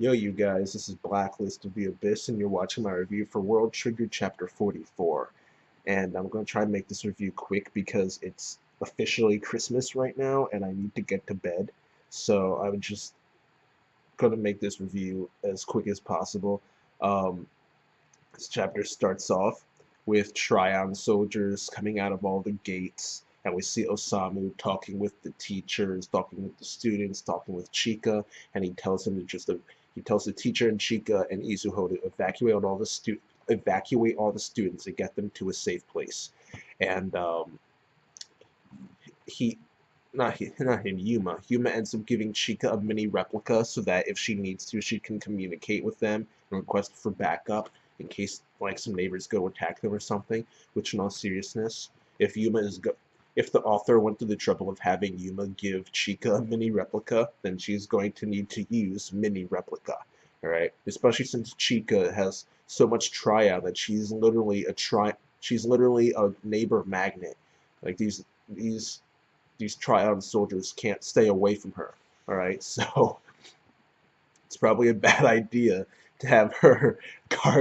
Yo, you guys, this is Blacklist of the Abyss, and you're watching my review for World Trigger Chapter 44. And I'm going to try and make this review quick because it's officially Christmas right now, and I need to get to bed. So I'm just going to make this review as quick as possible. Um, this chapter starts off with Tryon soldiers coming out of all the gates, and we see Osamu talking with the teachers, talking with the students, talking with Chika, and he tells him to he tells the teacher and Chika and Izuho to evacuate all the students and get them to a safe place. And he not him, Yuma. Yuma ends up giving Chika a mini replica so that if she needs to, she can communicate with them and request for backup in case like some neighbors go attack them or something. Which, in all seriousness, if the author went to the trouble of having Yuma give Chika a mini replica, then she's going to need to use mini replica. All right, especially since Chika has so much Tryon that she's literally a neighbor magnet. Like these Tryon soldiers can't stay away from her. All right, so it's probably a bad idea to have her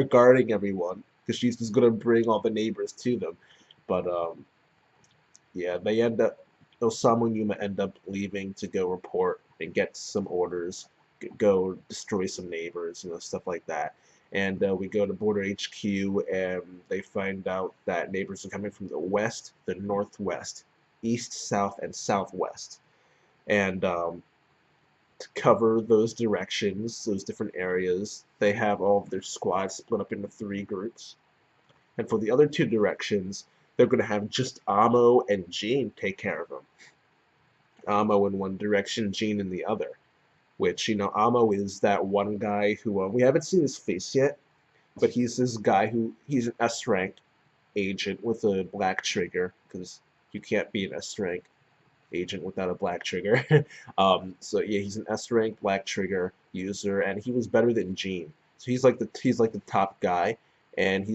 guarding everyone because she's just gonna bring all the neighbors to them. But yeah, Osamu and Yuma end up leaving to go report and get some orders, go destroy some neighbors, stuff like that. And we go to Border HQ, and they find out that neighbors are coming from the west, the northwest, east, south, and southwest. And to cover those directions, those different areas, they have all of their squads split up into three groups. And for the other two directions, they're going to have just Amo and Jean take care of them. Amo in one direction, Jean in the other. Which, Amo is that one guy who, we haven't seen his face yet, but he's this guy he's an S rank agent with a black trigger, because you can't be an S rank agent without a black trigger. So yeah, he's an S rank black trigger user, and he was better than Jean. So he's like the top guy, and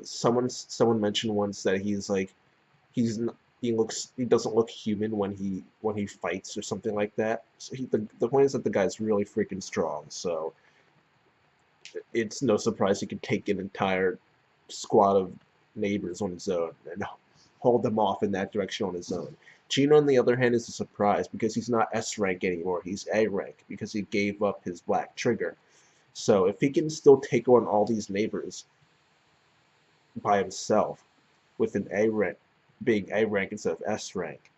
someone mentioned once that he's he doesn't look human when he fights or something like that. So the point is that the guy's really freaking strong. So it's no surprise he could take an entire squad of neighbors on his own and hold them off in that direction on his own. Gino, on the other hand, is a surprise because he's not S rank anymore. He's A rank because he gave up his black trigger. So if he can still take on all these neighbors by himself with an A rank, being A rank instead of S rank,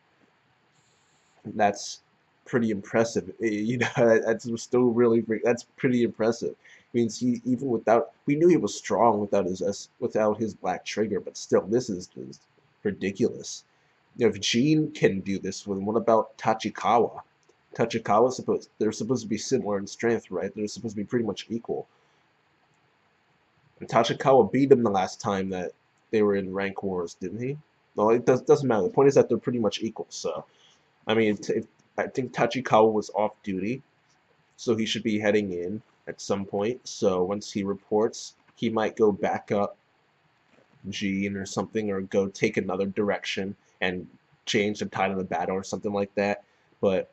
that's pretty impressive. That's still that's pretty impressive. Means even without we knew he was strong without his black trigger, but still this is just ridiculous. If Jean can do this, what about Tachikawa? They're supposed to be similar in strength, right? They're supposed to be pretty much equal. And Tachikawa beat him the last time that they were in rank wars, didn't he? No, doesn't matter. The point is that they're pretty much equal. So I mean, I think Tachikawa was off duty, so he should be heading in at some point. So once he reports, he might go back up Jean or something, or go take another direction and change the tide of the battle or something like that. But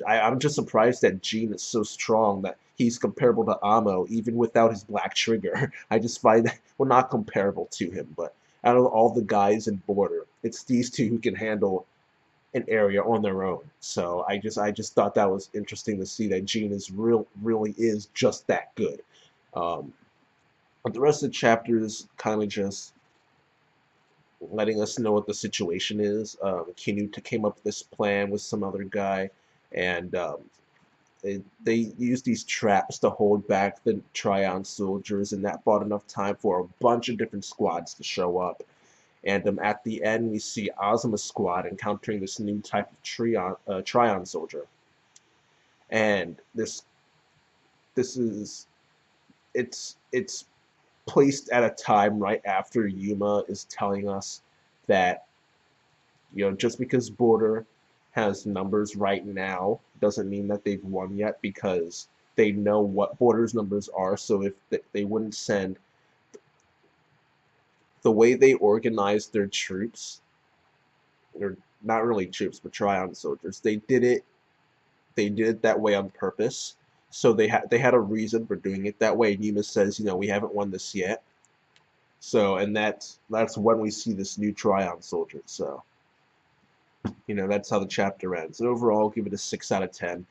I'm just surprised that Jean is so strong that he's comparable to Amo even without his black trigger. I just find that well, not comparable to him, but out of all the guys in Border, it's these two who can handle an area on their own. So I just thought that was interesting to see that Jean really is just that good. Um, but the rest of the chapters kind of just letting us know what the situation is. Kinuta came up with this plan with some other guy, and they used these traps to hold back the Tryon soldiers, and that bought enough time for a bunch of different squads to show up. And at the end, we see Azuma's squad encountering this new type of Tryon soldier. And this is it's placed at a time right after Yuma is telling us that just because Border has numbers right now doesn't mean that they've won yet, because they know what Border's numbers are. So if they wouldn't send the way they organize their troops, or not really troops, but Tryon soldiers. They did it that way on purpose So they had a reason for doing it that way. And Yuma says, we haven't won this yet. So, and that's when we see this new Tryon soldier. So, that's how the chapter ends. And overall, I'll give it a 6 out of 10.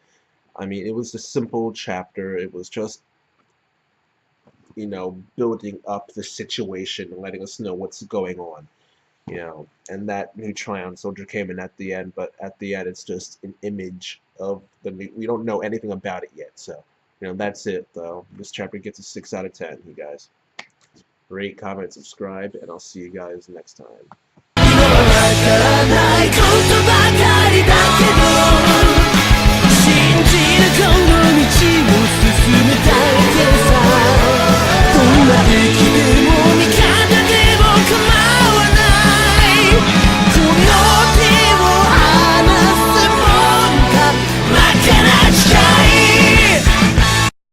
I mean, it was a simple chapter. It was just, building up the situation and letting us know what's going on. And that new Tryon soldier came in at the end, but at the end, it's just an image of the new. We don't know anything about it yet. So, that's it, though. This chapter gets a 6 out of 10, you guys. Rate, comment, subscribe, and I'll see you guys next time.